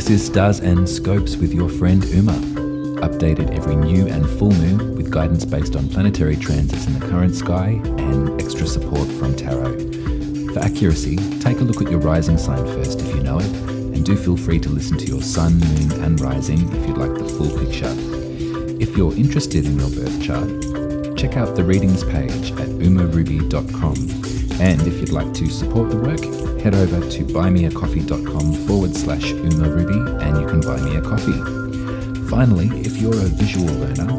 This is Stars and Scopes with your friend Uma, updated every new and full moon with guidance based on planetary transits in the current sky and extra support from tarot. For accuracy, take a look at your rising sign first if you know it, and do feel free to listen to your sun, moon and rising if you'd like the full picture. If you're interested in your birth chart, check out the readings page at umaruby.com. And if you'd like to support the work, head over to buymeacoffee.com/umaruby and you can buy me a coffee. Finally, if you're a visual learner,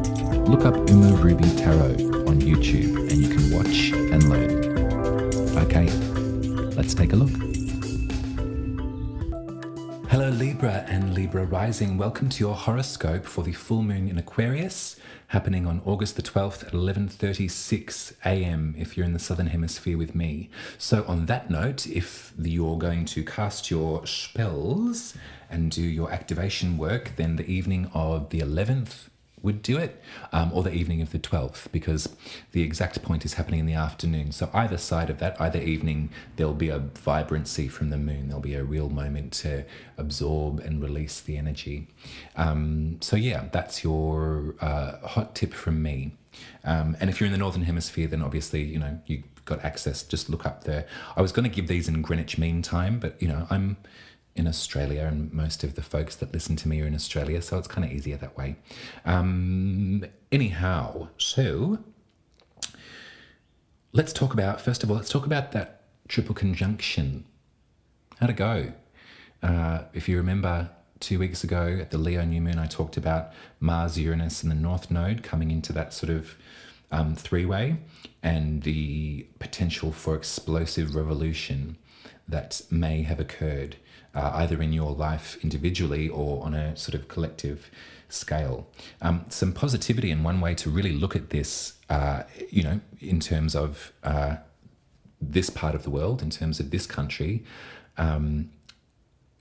look up Uma Ruby Tarot on YouTube and you can watch and learn. Okay, let's take a look. Hello Libra and Libra rising, welcome to your horoscope for the full moon in Aquarius, happening on August the 12th at 11:36 a.m. if you're in the southern hemisphere with me. So on that note, if you're going to cast your spells and do your activation work, then the evening of the 11th would do it, or the evening of the 12th, because the exact point is happening in the afternoon. So either side of that, either evening, there'll be a vibrancy from the moon. There'll be a real moment to absorb and release the energy. So yeah, that's your hot tip from me. And if you're in the Northern Hemisphere, then obviously, you know, you've got access. Just look up there. I was going to give these in Greenwich Mean Time, but, you know, I'm in Australia and most of the folks that listen to me are in Australia, so it's kind of easier that way. Anyhow, so let's talk about, first of all, that triple conjunction. How'd it go? If you remember 2 weeks ago at the Leo new moon, I talked about Mars, Uranus and the North Node coming into that sort of three-way and the potential for explosive revolution that may have occurred either in your life individually or on a sort of collective scale. Some positivity, and one way to really look at this, you know, in terms of this part of the world, in terms of this country,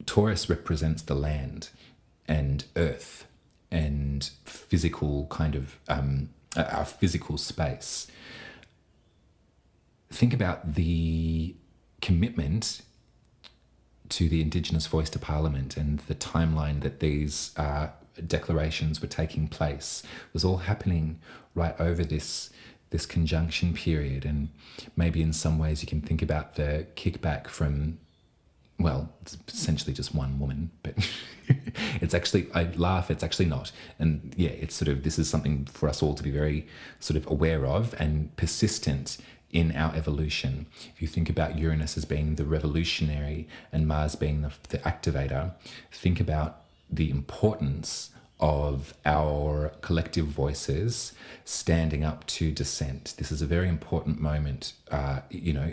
Taurus represents the land and earth and physical kind of our physical space. Think about the commitment to the Indigenous voice to Parliament and the timeline that these declarations were taking place. It was all happening right over this conjunction period, and maybe in some ways you can think about the kickback from, well, it's essentially just one woman, but it's actually, I laugh, it's actually not. And yeah, it's sort of, this is something for us all to be very sort of aware of and persistent in our evolution. If you think about Uranus as being the revolutionary and Mars being the activator, think about the importance of our collective voices standing up to dissent. This is a very important moment, you know,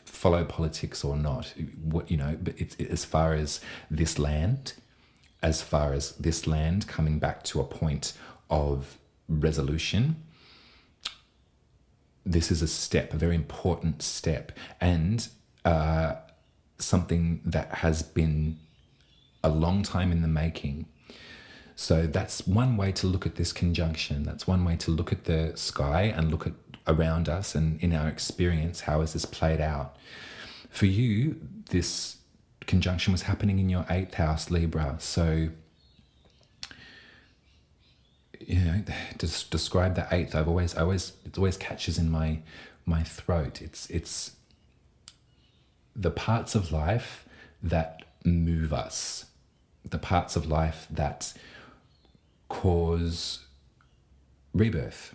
follow politics or not, what, you know, but it's as far as this land coming back to a point of resolution. This is a step, a very important step, and something that has been a long time in the making. So that's one way to look at this conjunction. That's one way to look at the sky and look at around us and in our experience, how has this played out? For you, this conjunction was happening in your 8th house, Libra. So, you know, just describe the 8th. it always catches in my throat. It's the parts of life that move us, the parts of life that cause rebirth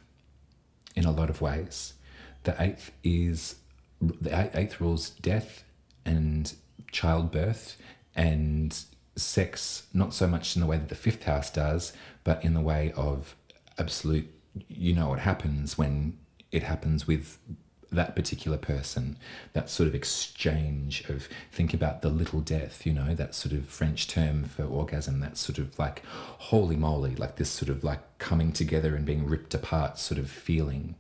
in a lot of ways. The 8th rules death and childbirth and sex, not so much in the way that the 5th house does, but in the way of absolute, you know what happens when it happens with that particular person, that sort of exchange of, think about the little death, you know, that sort of French term for orgasm, that sort of like, holy moly, like this sort of like coming together and being ripped apart sort of feeling.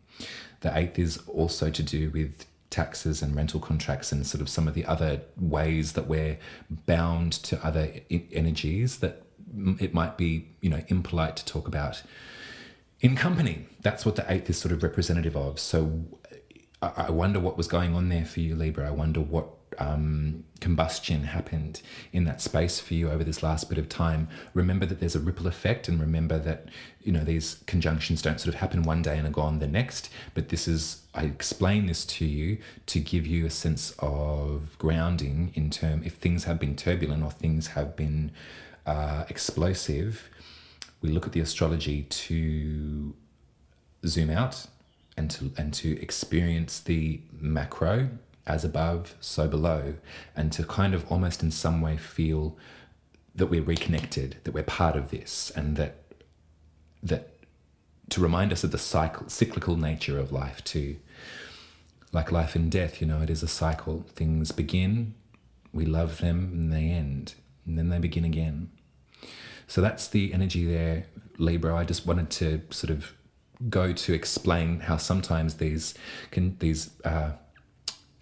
The 8th is also to do with taxes and rental contracts and sort of some of the other ways that we're bound to other energies that it might be, you know, impolite to talk about in company. That's what the 8th is sort of representative of. So I wonder what was going on there for you, Libra. I wonder what combustion happened in that space for you over this last bit of time, remember that there's a ripple effect, and remember that, you know, these conjunctions don't sort of happen one day and are gone the next. But this is, I explain this to you to give you a sense of grounding in term, if things have been turbulent or things have been explosive, we look at the astrology to zoom out and to experience the macro, as above, so below, and to kind of almost in some way feel that we're reconnected, that we're part of this, and that to remind us of the cyclical nature of life too. Like life and death, you know, it is a cycle. Things begin, we love them, and they end, and then they begin again. So that's the energy there, Libra. I just wanted to sort of go to explain how sometimes these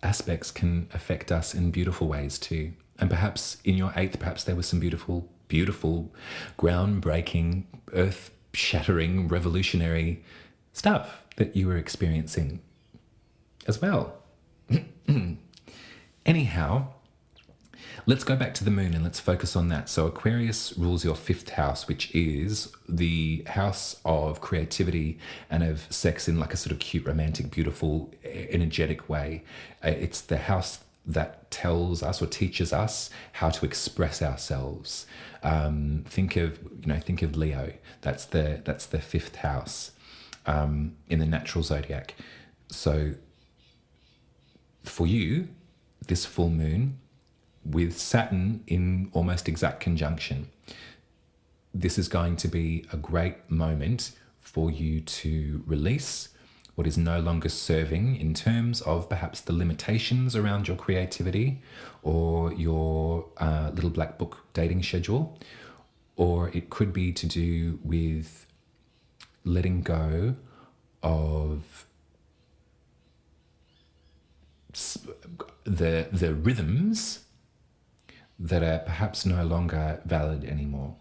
aspects can affect us in beautiful ways too. And perhaps in your 8th, perhaps there was some beautiful, groundbreaking, earth-shattering, revolutionary stuff that you were experiencing as well. Anyhow, let's go back to the moon and let's focus on that. So Aquarius rules your 5th house, which is the house of creativity and of sex in like a sort of cute, romantic, beautiful, energetic way. It's the house that tells us or teaches us how to express ourselves. Think of Leo. That's the 5th house in the natural zodiac. So for you, this full moon, with Saturn in almost exact conjunction, this is going to be a great moment for you to release what is no longer serving in terms of perhaps the limitations around your creativity or your little black book dating schedule, or it could be to do with letting go of the rhythms that are perhaps no longer valid anymore.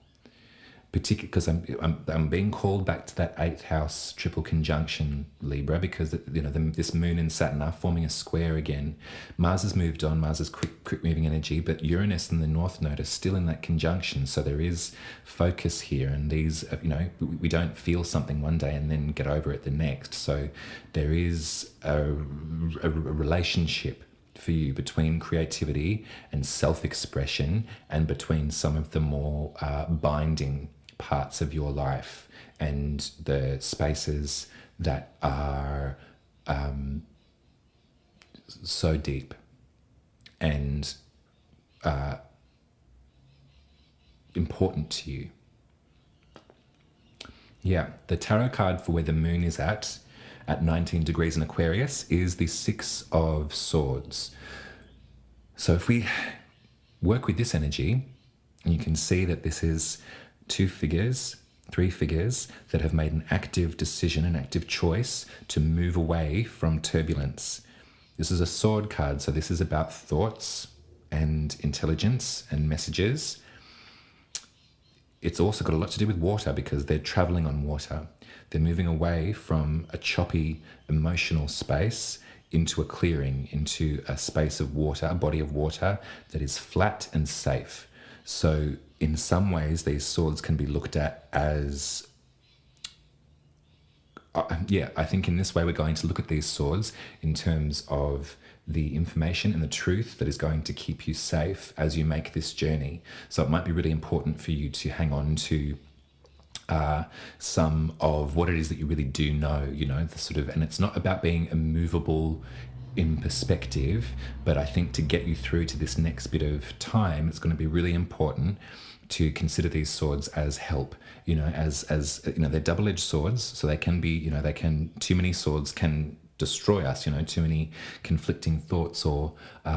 Particularly because I'm being called back to that 8th house triple conjunction, Libra, because this moon and Saturn are forming a square again. Mars has moved on. Mars is quick moving energy, but Uranus and the North Node are still in that conjunction. So there is focus here, and these, we don't feel something one day and then get over it the next. So there is a relationship for you between creativity and self-expression, and between some of the more binding parts of your life and the spaces that are so deep and important to you. Yeah, the tarot card for where the moon is at 19 degrees in Aquarius is the 6 of Swords. So if we work with this energy, you can see that this is 2 figures, 3 figures that have made an active decision, an active choice to move away from turbulence. This is a sword card, so this is about thoughts and intelligence and messages. It's also got a lot to do with water because they're traveling on water. They're moving away from a choppy emotional space into a clearing, into a space of water, a body of water that is flat and safe. So in some ways, these swords can be looked at as, I think in this way we're going to look at these swords in terms of the information and the truth that is going to keep you safe as you make this journey. So it might be really important for you to hang on to some of what it is that you really do know, the sort of, and it's not about being immovable in perspective, but I think to get you through to this next bit of time, it's going to be really important to consider these swords as help, as they're double-edged swords, so they can be, too many swords can destroy us, too many conflicting thoughts or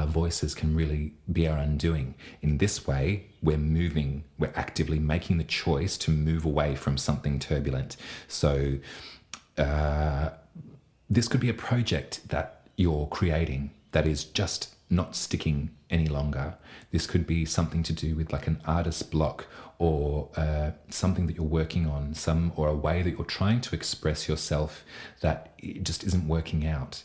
voices can really be our undoing. In this way, we're actively making the choice to move away from something turbulent. So this could be a project that you're creating that is just not sticking any longer. This could be something to do with like an artist block, or something that you're working on, or a way that you're trying to express yourself that it just isn't working out.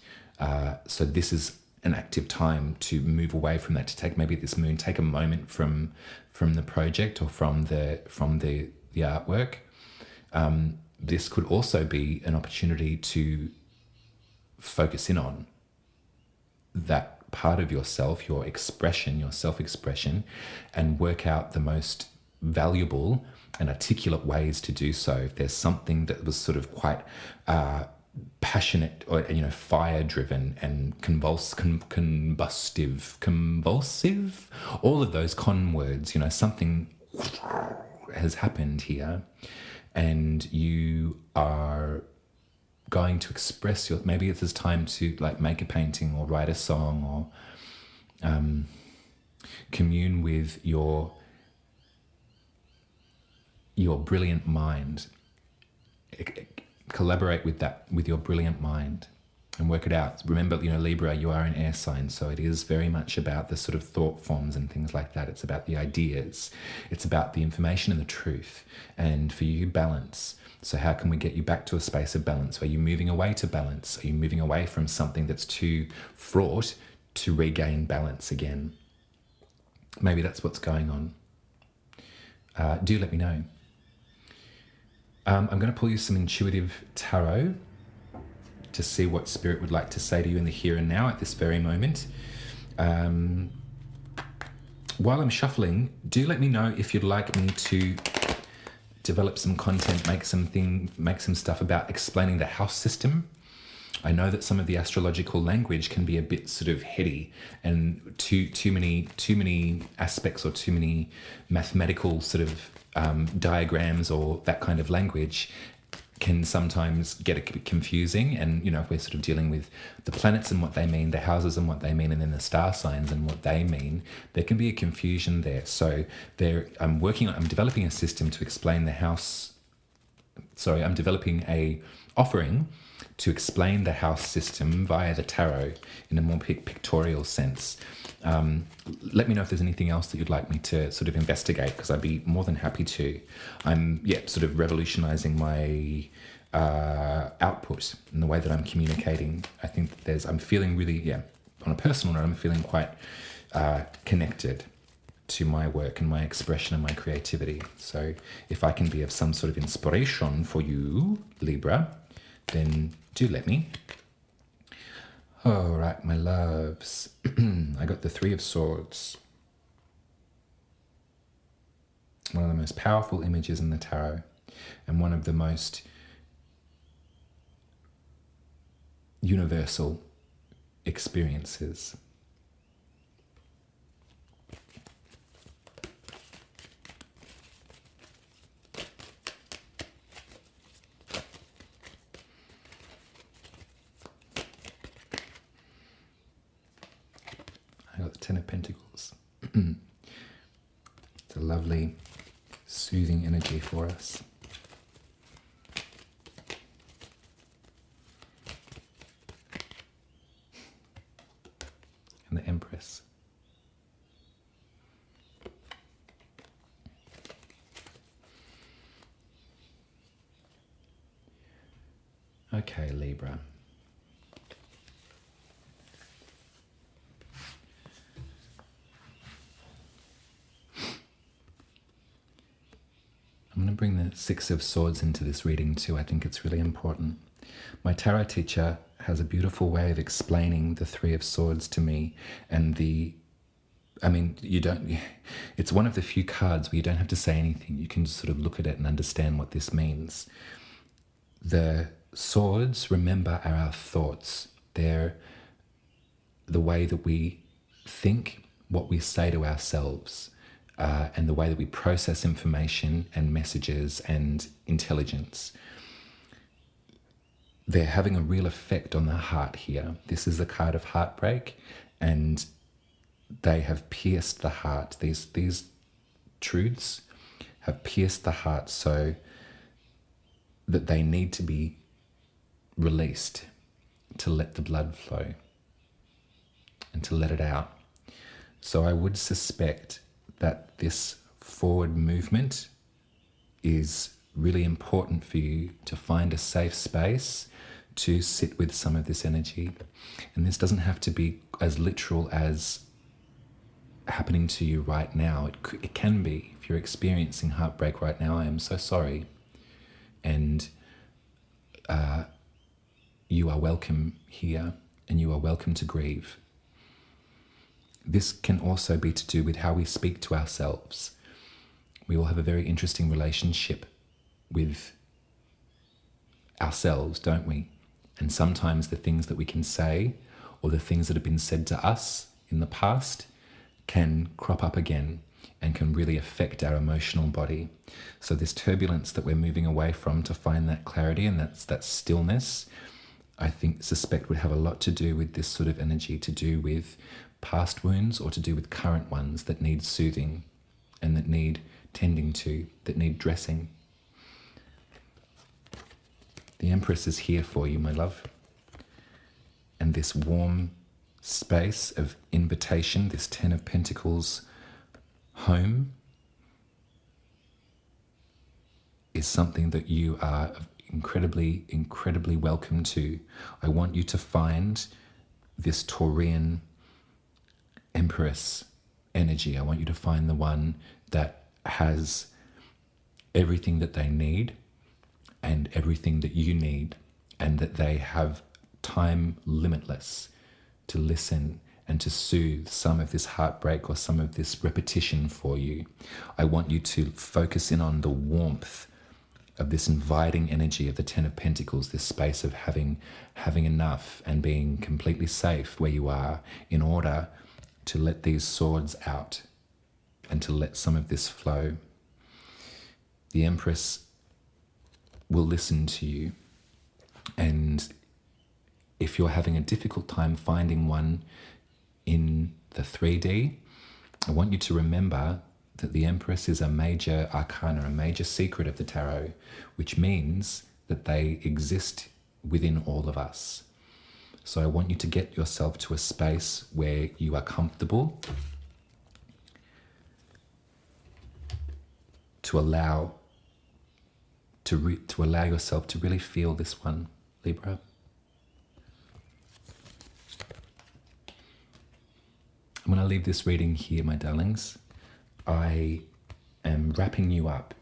So this is an active time to move away from that, to take maybe this moon, take a moment from the project or from the artwork. This could also be an opportunity to focus in on that part of yourself, your expression, your self-expression, and work out the most valuable and articulate ways to do so. If there's something that was sort of quite passionate or fire driven and convulsive, all of those con words, something has happened here, and you are going to express maybe it's this time to like make a painting or write a song or commune with your brilliant mind. Collaborate with your brilliant mind and work it out. Remember, Libra, you are an air sign, so it is very much about the sort of thought forms and things like that. It's about the ideas. It's about the information and the truth. And for you, balance. So how can we get you back to a space of balance? Are you moving away to balance? Are you moving away from something that's too fraught to regain balance again? Maybe that's what's going on. Do let me know. I'm going to pull you some intuitive tarot to see what Spirit would like to say to you in the here and now at this very moment. While I'm shuffling, do let me know if you'd like me to develop some content, make some stuff about explaining the house system. I know that some of the astrological language can be a bit sort of heady, and too many aspects or too many mathematical sort of diagrams or that kind of language can sometimes get a bit confusing. And if we're sort of dealing with the planets and what they mean, the houses and what they mean, and then the star signs and what they mean, there can be a confusion there. So I'm developing a system to explain the house. Sorry, I'm developing a offering to explain the house system via the tarot in a more pictorial sense. Let me know if there's anything else that you'd like me to sort of investigate, because I'd be more than happy to. I'm sort of revolutionizing my output and the way that I'm communicating. I think I'm feeling really, on a personal note, I'm feeling quite connected to my work and my expression and my creativity. So if I can be of some sort of inspiration for you, Libra, then do let me. All right, my loves. I got the Three of Swords. One of the most powerful images in the tarot, and one of the most universal experiences. I got the Ten of Pentacles. It's a lovely, soothing energy for us. And the Empress. Okay, Libra. I'm going to bring the Six of Swords into this reading too. I think it's really important. My tarot teacher has a beautiful way of explaining the Three of Swords to me, and it's one of the few cards where you don't have to say anything. You can just sort of look at it and understand what this means. The swords, remember, are our thoughts. They're the way that we think, what we say to ourselves, and the way that we process information and messages and intelligence. They're having a real effect on the heart here. This is a card of heartbreak, and they have pierced the heart. These truths have pierced the heart so that they need to be released to let the blood flow and to let it out. So I would suspect that this forward movement is really important for you to find a safe space to sit with some of this energy. And this doesn't have to be as literal as happening to you right now. It can be. If you're experiencing heartbreak right now, I am so sorry. And you are welcome here, and you are welcome to grieve. This can also be to do with how we speak to ourselves. We all have a very interesting relationship with ourselves, don't we? And sometimes the things that we can say, or the things that have been said to us in the past, can crop up again and can really affect our emotional body. So this turbulence that we're moving away from to find that clarity and that stillness, I suspect would have a lot to do with this sort of energy, to do with past wounds or to do with current ones that need soothing and that need tending to, that need dressing. The Empress is here for you, my love. And this warm space of invitation, this 10 of Pentacles home, is something that you are incredibly, incredibly welcome to. I want you to find this Taurian Empress energy. I want you to find the one that has everything that they need and everything that you need, and that they have time limitless to listen and to soothe some of this heartbreak or some of this repetition for you. I want you to focus in on the warmth of this inviting energy of the 10 of Pentacles, this space of having enough and being completely safe where you are, in order to let these swords out and to let some of this flow. The Empress will listen to you, and if you're having a difficult time finding one in the 3D, I want you to remember that the Empress is a major arcana, a major secret of the tarot, which means that they exist within all of us. So I want you to get yourself to a space where you are comfortable to allow yourself to really feel this one, Libra. I'm going to leave this reading here, my darlings. I am wrapping you up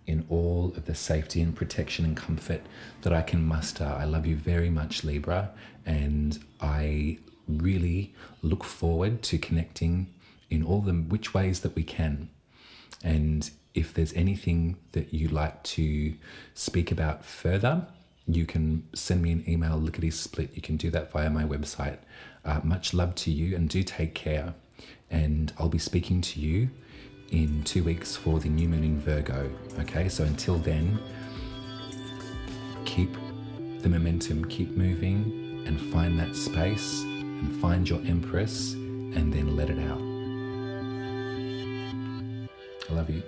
in all of the safety and protection and comfort that I can muster. I love you very much, Libra, and I really look forward to connecting in all the which ways that we can. And if there's anything that you'd like to speak about further, you can send me an email, lickety-split. You can do that via my website. Much love to you, and do take care. And I'll be speaking to you in 2 weeks for the new moon in Virgo. Okay, so until then, keep the momentum, keep moving, and find that space, and find your Empress, and then let it out. I love you.